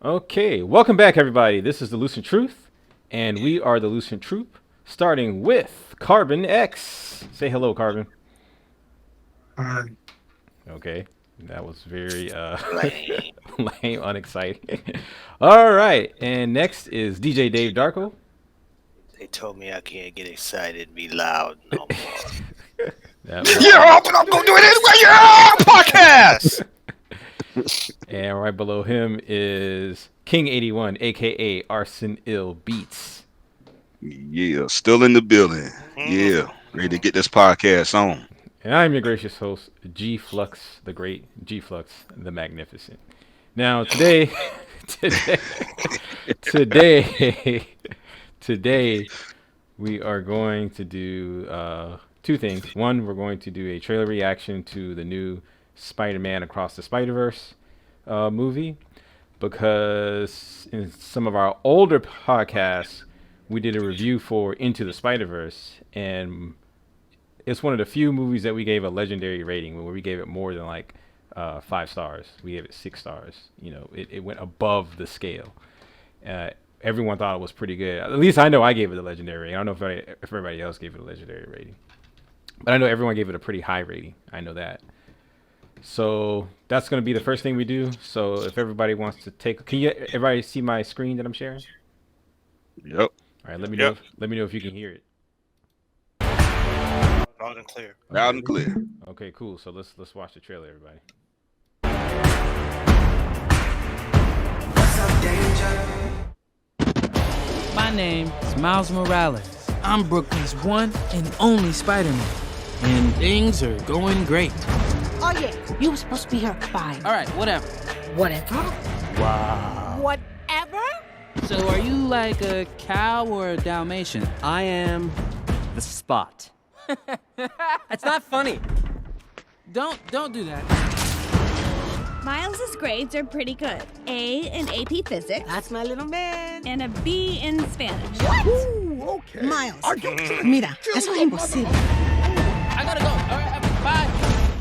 Okay, welcome back, everybody. This is the Lucent Truth, and we are the Lucent Troop, starting with Carbon X. Say hello, Carbon. Okay, that was very lame, unexciting. All right, and next is DJ Dave Darko. They told me I can't get excited and be loud no more. Yeah, but I'm gonna do it anyway. Yeah, podcast. And right below him is King81, aka Arson Ill Beats. Yeah, still in the building. Yeah, ready to get this podcast on. And I'm your gracious host, G-Flux, the great G-Flux, the magnificent. Now today, today, we are going to do two things. One, we're going to do a trailer reaction to the new Spider-Man Across the Spiderverse movie, because in some of our older podcasts, we did a review for Into the Spider-Verse, and it's one of the few movies that we gave a legendary rating, where we gave it more than like 5 stars. We gave it 6 stars. You know, it went above the scale. Everyone thought it was pretty good. At least I know I gave it a legendary rating. I don't know if everybody else gave it a legendary rating, but I know everyone gave it a pretty high rating. I know that. So that's going to be the first thing we do. So if everybody wants to take, can you everybody see my screen that I'm sharing? Yep. All right, let me know. Let me know if you can hear it. Loud and clear. Loud and clear. Okay, cool. So let's watch the trailer, everybody. My name is Miles Morales. I'm Brooklyn's one and only Spider-Man. And things are going great. Oh yeah, you were supposed to be here at 5. All right, whatever. Whatever? Wow. Whatever? So are you like a cow or a Dalmatian? I am the spot. It's not funny. Don't do that. Miles's grades are pretty good. A in AP Physics. That's my little man. And a B in Spanish. Ooh, okay. Miles, mira, eso es imposible. I gotta go. All right, bye.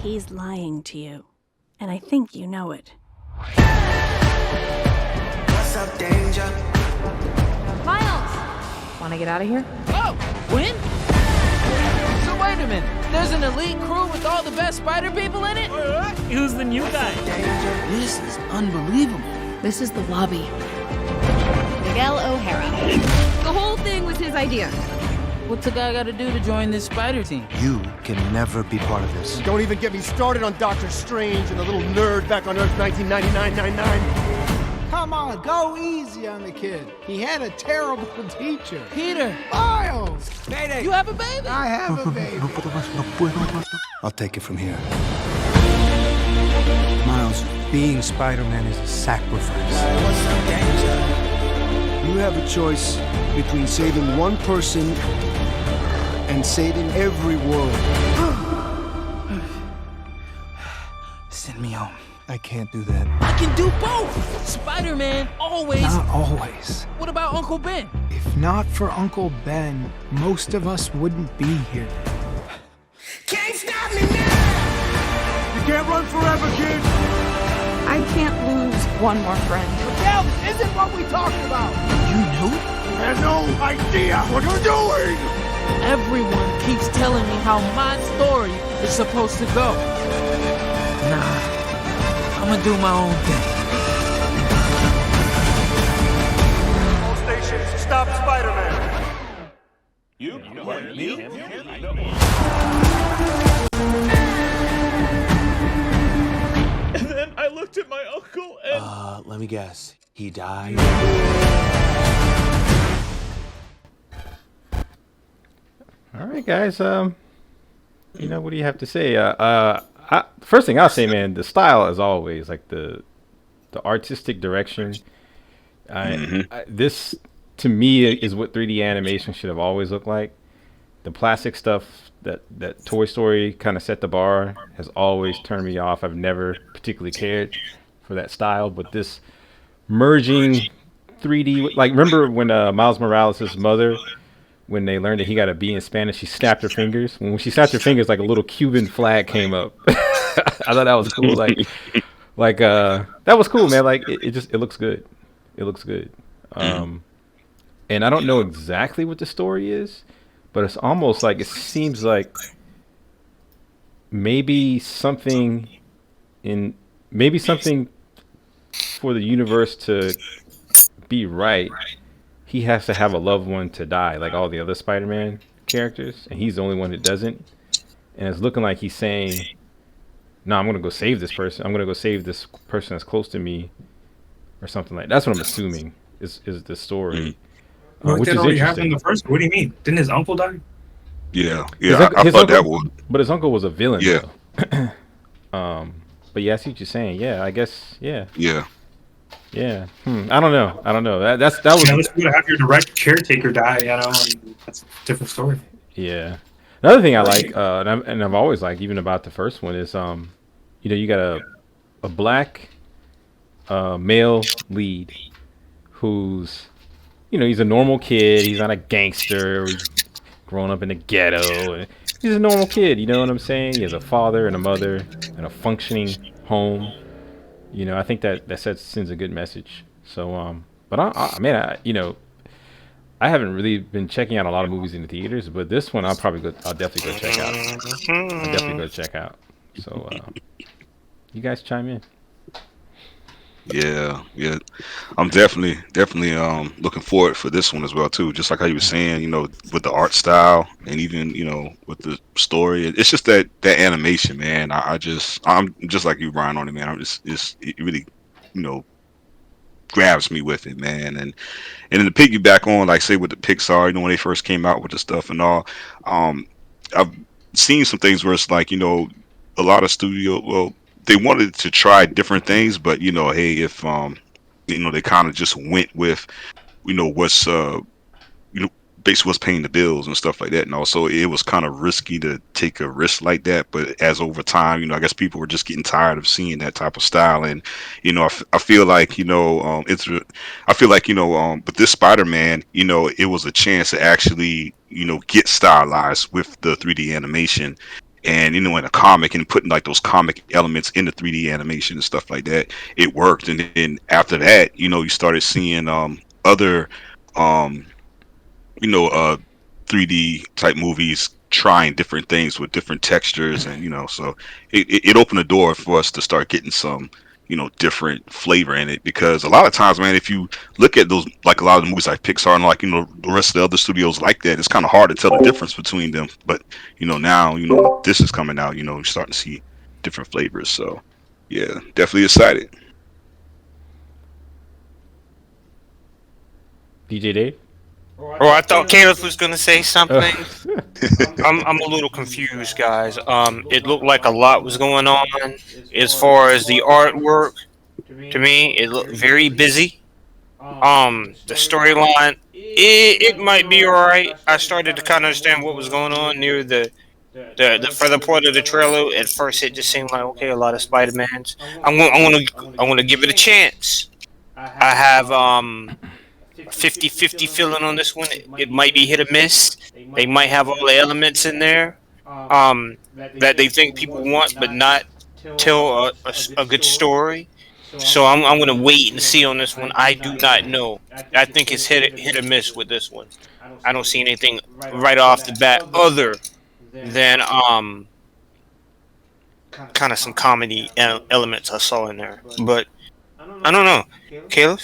He's lying to you. And I think you know it. What's up, danger? Miles! Want to get out of here? Oh, Gwen? So wait a minute. There's an elite crew with all the best spider people in it? Who's the new guy? This is unbelievable. This is the lobby. Miguel O'Hara. The whole thing was his idea. What's a guy gotta do to join this spider team? You can never be part of this. Don't even get me started on Doctor Strange and the little nerd back on Earth 1999-99. Come on, go easy on the kid. He had a terrible teacher. Peter! Miles! Mayday. You have a baby? I have a baby. I'll take it from here. Miles, being Spider-Man is a sacrifice. What's up, danger? You have a choice between saving one person and saving every world. Send me home. I can't do that. I can do both! Spider-Man always... Not always. What about Uncle Ben? If not for Uncle Ben, most of us wouldn't be here. Can't stop me now! You can't run forever, kid. I can't lose one more friend. Miguel, this isn't what we talked about. You knew? I have no idea what you're doing. Everyone keeps telling me how my story is supposed to go. Nah, I'm gonna do my own thing. All stations, stop Spider-Man. You? What, me? And then I looked at my uncle and... Let me guess. He died? All right, guys. You know, what do you have to say? First thing I'll say, man, the style, as always, like the artistic direction. This, to me, is what 3D animation should have always looked like. The plastic stuff that Toy Story kind of set the bar has always turned me off. I've never particularly cared for that style, but this merging 3D, like, remember when Miles Morales' mother, when they learned that he got a B in Spanish, she snapped her fingers. When she snapped her fingers, like a little Cuban flag came up. I thought that was cool. Like that was cool, man. Like it looks good. It looks good. And I don't know exactly what the story is, but it's almost like it seems like maybe something for the universe to be right, he has to have a loved one to die, like all the other Spider-Man characters, and he's the only one that doesn't. And it's looking like he's saying, "No, I'm gonna go save this person. I'm gonna go save this person that's close to me," or something like. That's what I'm assuming is the story. Which is already happened interesting. in the first. What do you mean? Didn't his uncle die? Yeah. I thought that would. But his uncle was a villain. Yeah. Though. But yeah, I see what you're saying. Yeah, I guess. Yeah. Yeah. Yeah. I don't know. That was. It's good to have your direct caretaker die. And that's a different story. Yeah. Another thing I like, and I've always liked, even about the first one, is you got a black male lead who's, he's a normal kid. He's not a gangster. He's grown up in the ghetto. He's a normal kid. You know what I'm saying? He has a father and a mother and a functioning home. I think that sends a good message. So, but I haven't really been checking out a lot of movies in the theaters, but this one I'll definitely go check out. So, you guys chime in. Yeah. I'm definitely looking forward for this one as well too. Just like how you were saying, with the art style and even with the story, it's just that animation, man. I'm just like you, Brian, on it, man. It really grabs me with it, man. And then to piggyback on, like, say, with the Pixar, when they first came out with the stuff and all, I've seen some things where it's like, a lot of they wanted to try different things, but hey, if they kind of just went with what's basically what's paying the bills and stuff like that, and also it was kind of risky to take a risk like that. But as over time, I guess people were just getting tired of seeing that type of style, and I feel like with this Spider-Man, it was a chance to actually get stylized with the 3D animation. And in a comic, and putting like those comic elements in the 3D animation and stuff like that, it worked. And then after that, you started seeing other 3D type movies trying different things with different textures, and so it opened the door for us to start getting some different flavor in it. Because a lot of times, man, if you look at those, like a lot of the movies like Pixar and like the rest of the other studios like that, it's kind of hard to tell the difference between them. But now this is coming out, you're starting to see different flavors. So yeah, definitely excited. DJ Dave? Oh, I thought Caleb was gonna say something. I'm a little confused, guys. It looked like a lot was going on as far as the artwork. To me, it looked very busy. The storyline, it might be alright. I started to kind of understand what was going on near the further part of the trailer. At first, it just seemed like, okay, a lot of Spider-Mans. I'm gonna give it a chance. I have 50-50 feeling on this one. It might be hit or miss. They might have all the elements in there that they think people want, but not tell a good story. So I'm going to wait and see on this one. I do not know. I think it's hit or miss with this one. I don't see anything right off the bat other than kind of some comedy elements I saw in there. But I don't know. Caleb?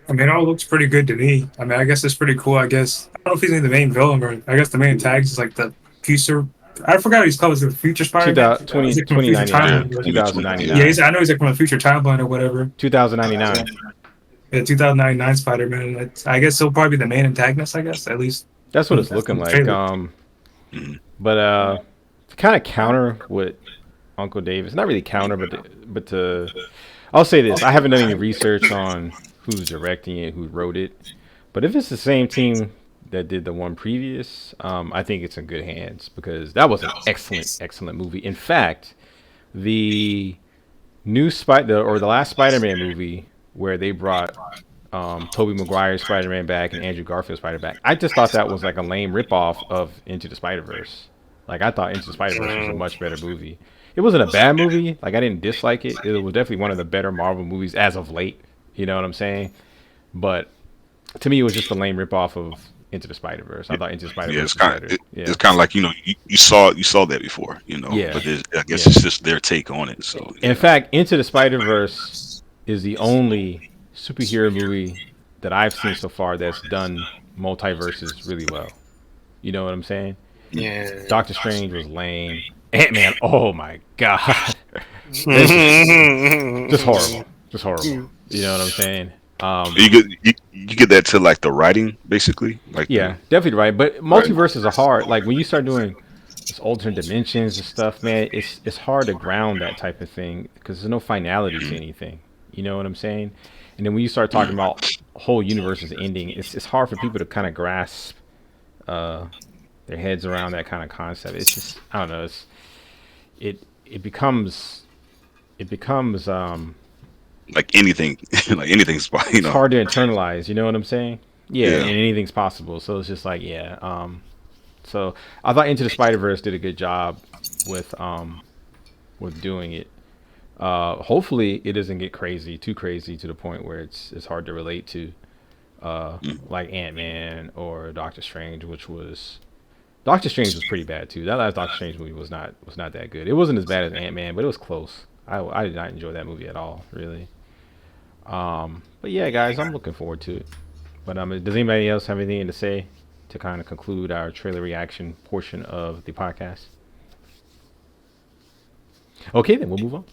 I mean, it all looks pretty good to me. I mean, I guess it's pretty cool. I guess I don't know if he's the main villain, or I guess the main tags is like the future. I forgot what he's called. Is it the future Spider-Man? 2099. Yeah, I know he's like from a future timeline or whatever. 2099. Yeah, 2099 Spider-Man. I guess he'll probably be the main antagonist. I guess at least that's what it's looking like. But to kind of counter what Uncle Dave is, not really counter, but I'll say this: I haven't done any research on who's directing it, who wrote it, but if it's the same team that did the one previous, I think it's in good hands, because that was an excellent movie. In fact, the last Spider-Man movie where they brought Tobey Maguire's Spider-Man back and Andrew Garfield's Spider-Man back, I just thought that was like a lame ripoff of Into the Spider-Verse. Like, I thought Into the Spider-Verse was a much better movie. it wasn't a bad movie. Like, I didn't dislike it. It was definitely one of the better Marvel movies as of late. You know what I'm saying? But to me, it was just a lame ripoff of Into the Spider-Verse. I thought Into the Spider-Verse was better. It's kind of like, you know, you saw that before, you know. Yeah. But I guess it's just their take on it. So in fact, Into the Spider-Verse is the only superhero movie that I've seen so far that's done multiverses really well. You know what I'm saying? Yeah. Doctor Strange was lame. Ant-Man, oh my god. Just horrible. Just horrible. You know what I'm saying? You get that to like the writing, basically. Like definitely right. But multiverses are hard. Like when you start doing this alternate dimensions and stuff, man, it's hard to ground that type of thing because there's no finality to anything. You know what I'm saying? And then when you start talking about whole universes ending, it's hard for people to kind of grasp their heads around that kind of concept. It's just, I don't know. It becomes like anything, like anything's, you know, it's hard to internalize. You know what I'm saying? Yeah, and anything's possible. So it's just like, so I thought Into the Spider-Verse did a good job with doing it. Hopefully it doesn't get too crazy to the point where it's hard to relate to, like Ant-Man or Doctor Strange, Doctor Strange was pretty bad too. That last Doctor Strange movie was not that good. It wasn't as bad as Ant-Man, but it was close. I did not enjoy that movie at all, really. But yeah, guys, I'm looking forward to it. But does anybody else have anything to say to kind of conclude our trailer reaction portion of the podcast? Okay, then we'll move on.